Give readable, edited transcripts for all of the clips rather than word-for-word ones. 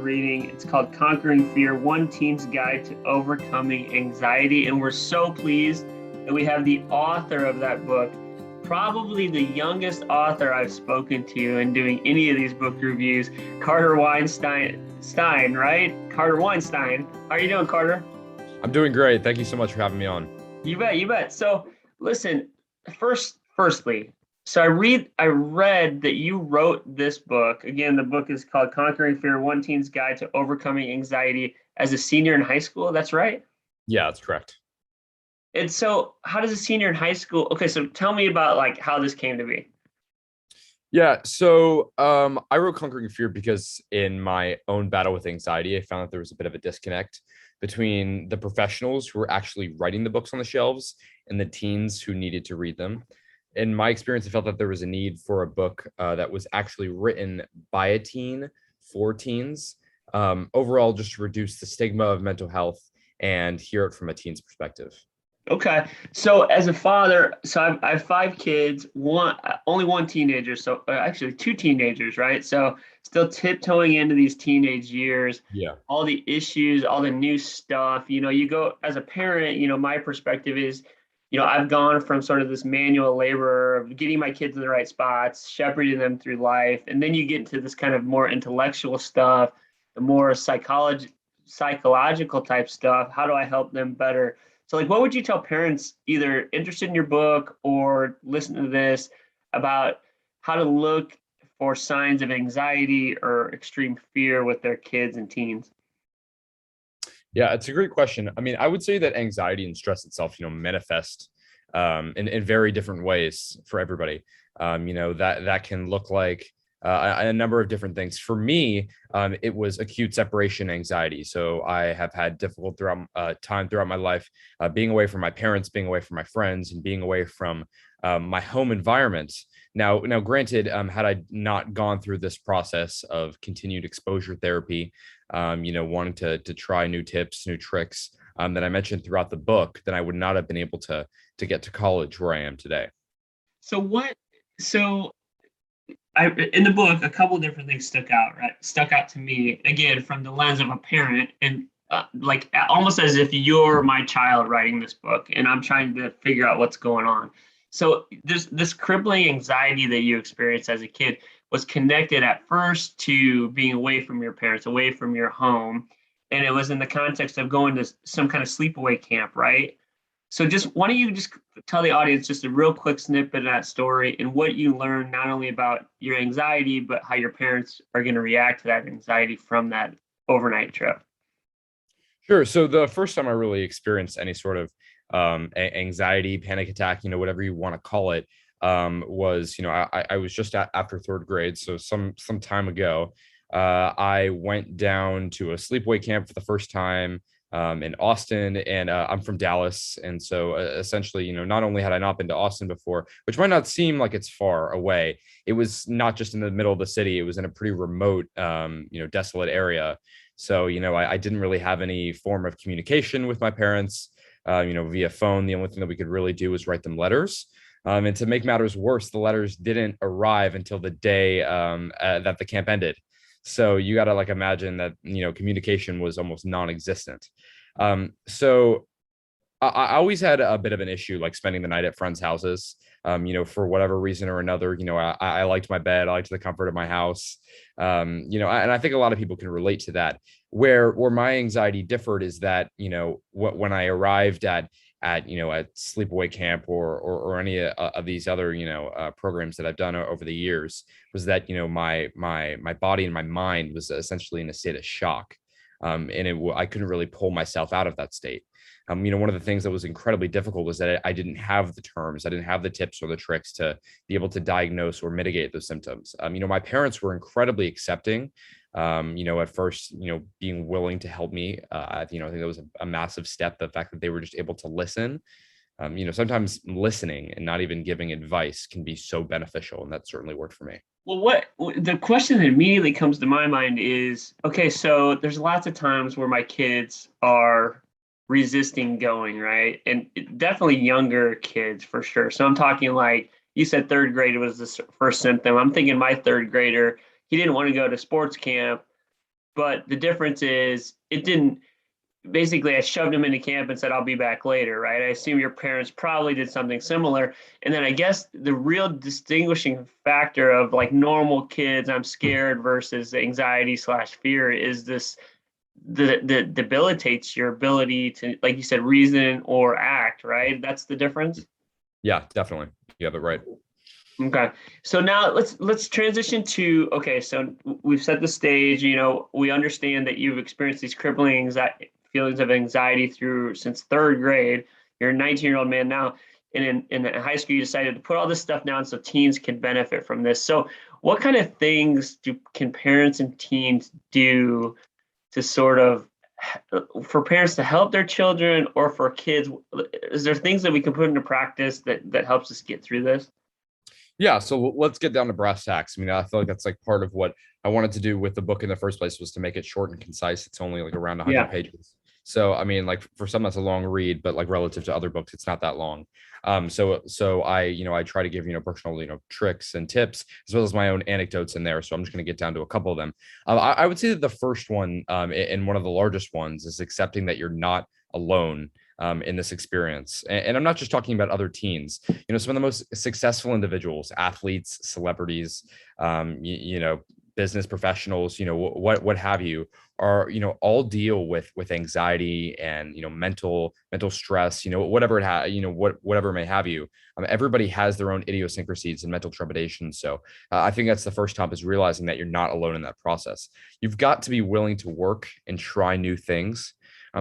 reading. It's called Conquering Fear, One Teen's Guide to Overcoming Anxiety. And we're so pleased that we have the author of that book, probably the youngest author I've spoken to in doing any of these book reviews, Carter Weinstein, right? Carter Weinstein. How are you doing, Carter? I'm doing great. Thank you so much for having me on. You bet, you bet. So listen, firstly, so I read that you wrote this book. Again, the book is called Conquering Fear, One Teen's Guide to Overcoming Anxiety as a senior in high school. That's right. Yeah, that's correct. And so how does a senior in high school, okay, so tell me about like how this came to be. Yeah, so I wrote Conquering Fear because in my own battle with anxiety, I found that there was a bit of a disconnect between the professionals who were actually writing the books on the shelves and the teens who needed to read them. In my experience, I felt that there was a need for a book that was actually written by a teen for teens, overall, just to reduce the stigma of mental health and hear it from a teen's perspective. Okay. So as a father, so I have five kids, only one teenager. So actually two teenagers, right? So still tiptoeing into these teenage years, Yeah. all the issues, all the new stuff. You go as a parent, my perspective is, I've gone from sort of this manual labor of getting my kids in the right spots, shepherding them through life. And then you get into this kind of more intellectual stuff, the more psychological type stuff. How do I help them better? So, like, what would you tell parents either interested in your book or listen to this about how to look for signs of anxiety or extreme fear with their kids and teens? Yeah, it's a great question. I mean, I would say that anxiety and stress itself, manifest in very different ways for everybody. That can look like a number of different things. For me, it was acute separation anxiety. So I have had difficult time throughout my life, being away from my parents, being away from my friends, and being away from my home environment. Now, granted, had I not gone through this process of continued exposure therapy, wanting to try new tips, new tricks that I mentioned throughout the book, then I would not have been able to get to college where I am today. So what? So I in the book, a couple different things stuck out. Right, stuck out to me again from the lens of a parent, and like almost as if you're my child writing this book, and I'm trying to figure out what's going on. So this crippling anxiety that you experienced as a kid was connected at first to being away from your parents, away from your home, and it was in the context of going to some kind of sleepaway camp, right? So just why don't you just tell the audience just a real quick snippet of that story and what you learned not only about your anxiety, but how your parents are going to react to that anxiety from that overnight trip. Sure. So the first time I really experienced any sort of anxiety, panic attack, whatever you want to call it, was, I was just after third grade, so some time ago. I went down to a sleepaway camp for the first time in Austin, and I'm from Dallas, and so essentially, not only had I not been to Austin before, which might not seem like it's far away, it was not just in the middle of the city; it was in a pretty remote, desolate area. So, I didn't really have any form of communication with my parents, via phone. The only thing that we could really do was write them letters. And to make matters worse, the letters didn't arrive until the day that the camp ended. So you got to like imagine that, communication was almost non-existent. So I always had a bit of an issue like spending the night at friends' houses. For whatever reason or another, I liked my bed, I liked the comfort of my house. And I think a lot of people can relate to that. Where my anxiety differed is that, when I arrived at sleepaway camp or any of these other programs that I've done over the years, was that my body and my mind was essentially in a state of shock, and I couldn't really pull myself out of that state. One of the things that was incredibly difficult was that I didn't have the terms, I didn't have the tips or the tricks to be able to diagnose or mitigate those symptoms. My parents were incredibly accepting. At first, being willing to help me. I think that was a massive step. The fact that they were just able to listen. Sometimes listening and not even giving advice can be so beneficial, and that certainly worked for me. Well, what the question that immediately comes to my mind is, okay, so there's lots of times where my kids are resisting going, right? And definitely younger kids for sure. So I'm talking like you said, third grade was the first symptom. I'm thinking my third grader, he didn't want to go to sports camp but the difference is it didn't. Basically, I shoved him into camp and said, I'll be back later, right? I assume your parents probably did something similar. And then I guess the real distinguishing factor of like normal kids, I'm scared versus anxiety slash fear is this that debilitates your ability to, like you said, reason or act, right? That's the difference. Yeah, definitely. You have it right. Okay. So now let's transition to, okay, so we've set the stage, we understand that you've experienced these crippling feelings of anxiety through since third grade. You're a 19-year-old man now. And in high school, you decided to put all this stuff down so teens can benefit from this. So what kind of things can parents and teens do to sort of for parents to help their children or for kids? Is there things that we can put into practice that helps us get through this? Yeah, so let's get down to brass tacks. I mean, I feel like that's like part of what I wanted to do with the book in the first place, was to make it short and concise. It's only like around 100 Yeah. pages. So, I mean, like for some, that's a long read, but like relative to other books, it's not that long. So I try to give, personal, tricks and tips, as well as my own anecdotes in there. So I'm just going to get down to a couple of them. I would say that the first one, and one of the largest ones, is accepting that you're not alone in this experience. And I'm not just talking about other teens. Some of the most successful individuals, athletes, celebrities, business professionals, what have you, are all deal with anxiety and mental stress, whatever it has, whatever it may have you. Everybody has their own idiosyncrasies and mental trepidation. So I think that's the first step, is realizing that you're not alone in that process. You've got to be willing to work and try new things.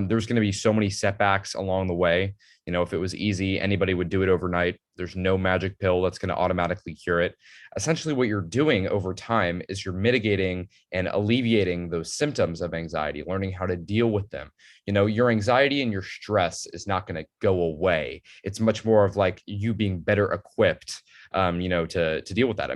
There's going to be so many setbacks along the way. If it was easy, anybody would do it overnight. There's no magic pill that's going to automatically cure it. Essentially, what you're doing over time is you're mitigating and alleviating those symptoms of anxiety, learning how to deal with them. Your anxiety and your stress is not going to go away. It's much more of like you being better equipped, to deal with that.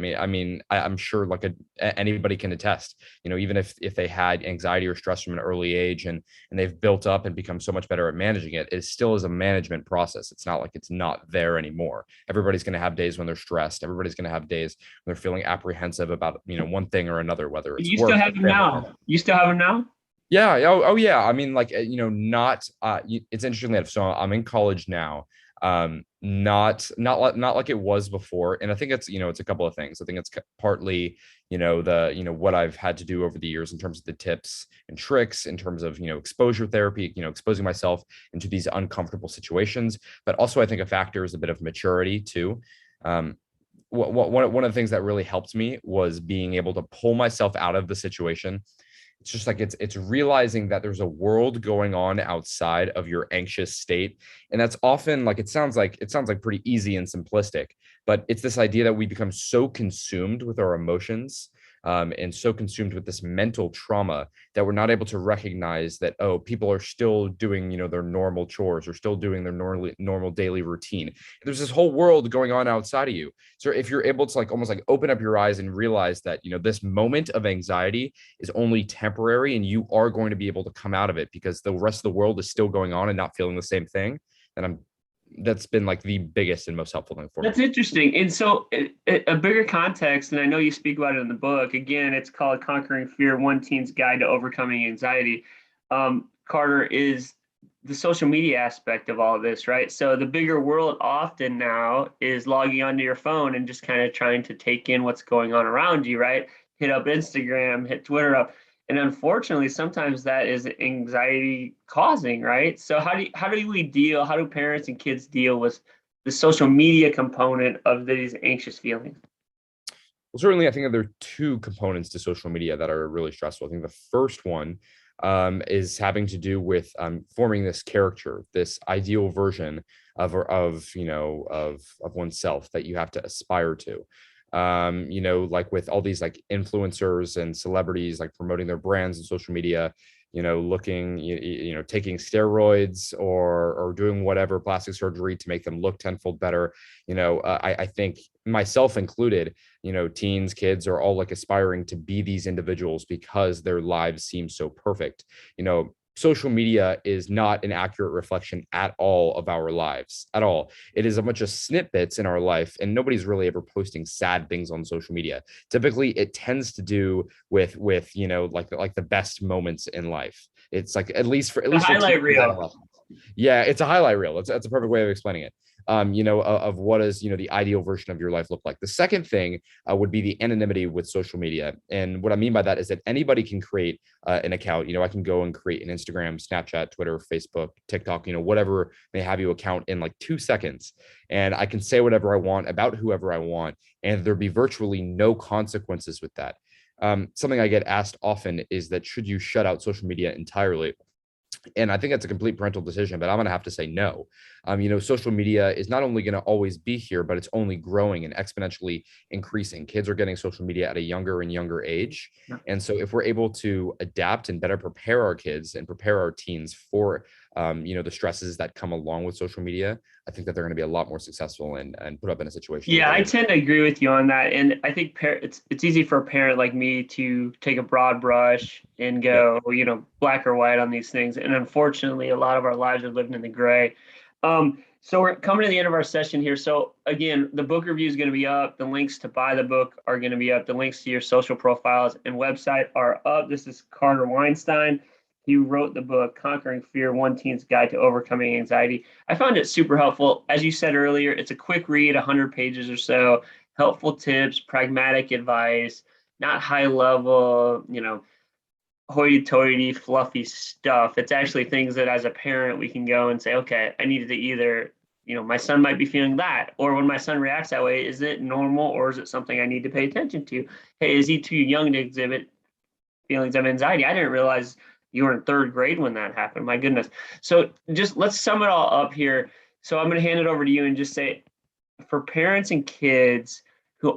I'm sure like anybody can attest, even if they had anxiety or stress from an early age, and they've built up and become so much better at managing it, it still is a management process. It's not like it's not there anymore. Everybody's going to have days when they're stressed. Everybody's going to have days when they're feeling apprehensive about, one thing or another, whether it's You work still or have them family. now. You still have them now? Yeah. Oh yeah. I mean, like, not, it's interesting that, so I'm in college now. Not like it was before. And I think it's a couple of things. I think it's partly, what I've had to do over the years in terms of the tips and tricks, in terms of, exposure therapy, exposing myself into these uncomfortable situations. But also I think a factor is a bit of maturity too. One of the things that really helped me was being able to pull myself out of the situation. It's just like it's realizing that there's a world going on outside of your anxious state. And that's often like, it sounds like pretty easy and simplistic, but it's this idea that we become so consumed with our emotions, and so consumed with this mental trauma, that we're not able to recognize that, oh, people are still doing, their normal chores, or still doing their normal daily routine. There's this whole world going on outside of you. So if you're able to like almost like open up your eyes and realize that, this moment of anxiety is only temporary, and you are going to be able to come out of it because the rest of the world is still going on and not feeling the same thing, then that's been like the biggest and most helpful thing for me. That's interesting. And so a bigger context, and I know you speak about it in the book. Again, it's called Conquering Fear, One Teen's Guide to Overcoming Anxiety. Carter, is the social media aspect of all of this, right? So the bigger world often now is logging onto your phone and just kind of trying to take in what's going on around you, right? Hit up Instagram, hit Twitter up. And unfortunately, sometimes that is anxiety causing, right? So how do parents and kids deal with the social media component of these anxious feelings? Well, certainly, I think that there are two components to social media that are really stressful. I think the first one, is having to do with forming this character, this ideal version of oneself that you have to aspire to. Like with all these like influencers and celebrities like promoting their brands on social media, looking, taking steroids or doing whatever plastic surgery to make them look tenfold better. I think myself included, teens, kids are all like aspiring to be these individuals because their lives seem so perfect. social media is not an accurate reflection at all of our lives at all. It is a bunch of snippets in our life, and nobody's really ever posting sad things on social media. Typically, it tends to do with like the best moments in life. It's like at The least for highlight teenagers, reel. yeah, it's a highlight reel. That's a perfect way of explaining it. Of what does the ideal version of your life look like. The second thing would be the anonymity with social media, and what I mean by that is that anybody can create an account. I can go and create an Instagram, Snapchat, Twitter, Facebook, TikTok, whatever may have you account in like 2 seconds, and I can say whatever I want about whoever I want, and there'd be virtually no consequences with that. Something I get asked often is that should you shut out social media entirely? And I think that's a complete parental decision, but I'm going to have to say no. Social media is not only going to always be here, but it's only growing and exponentially increasing. Kids are getting social media at a younger and younger age. Yeah. And so if we're able to adapt and better prepare our kids and prepare our teens for, the stresses that come along with social media, I think that they're going to be a lot more successful and put up in a situation. Yeah, I tend to agree with you on that. And I think it's easy for a parent like me to take a broad brush and go, black or white on these things. And unfortunately, a lot of our lives are living in the gray. So we're coming to the end of our session here. So again, the book review is going to be up. The links to buy the book are going to be up. The links to your social profiles and website are up. This is Carter Weinstein. He wrote the book, Conquering Fear, One Teen's Guide to Overcoming Anxiety. I found it super helpful. As you said earlier, it's a quick read, 100 pages or so, helpful tips, pragmatic advice, not high level, hoity-toity, fluffy stuff. It's actually things that as a parent, we can go and say, okay, I needed to either, my son might be feeling that, or when my son reacts that way, is it normal or is it something I need to pay attention to? Hey, is he too young to exhibit feelings of anxiety? I didn't realize you were in third grade when that happened. My goodness. So just let's sum it all up here. So I'm going to hand it over to you and just say, for parents and kids who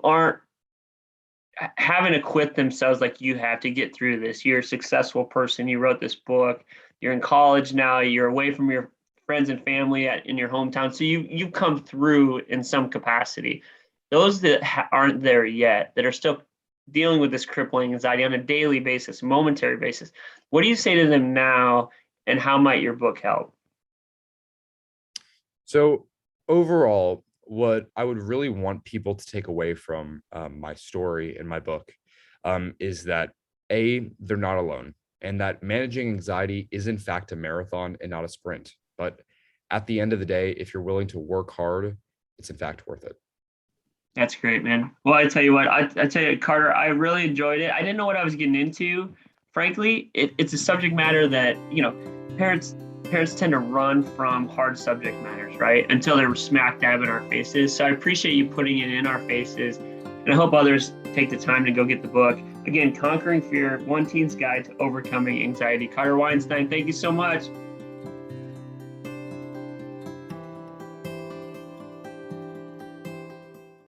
haven't equipped themselves like you have to get through this, you're a successful person. You wrote this book. You're in college now. You're away from your friends and family in your hometown. So you've come through in some capacity. Those that aren't there yet, that are still dealing with this crippling anxiety on a daily basis, momentary basis, what do you say to them now, and how might your book help? So overall, what I would really want people to take away from my story and my book is that they're not alone, and that managing anxiety is in fact a marathon and not a sprint. But at the end of the day, if you're willing to work hard, it's in fact worth it. That's great, man. Well, I tell you what, I tell you, Carter, I really enjoyed it. I didn't know what I was getting into. Frankly, it's a subject matter that, parents tend to run from hard subject matters, right? Until they're smack dab in our faces. So I appreciate you putting it in our faces. And I hope others take the time to go get the book. Again, Conquering Fear, One Teen's Guide to Overcoming Anxiety. Carter Weinstein, thank you so much.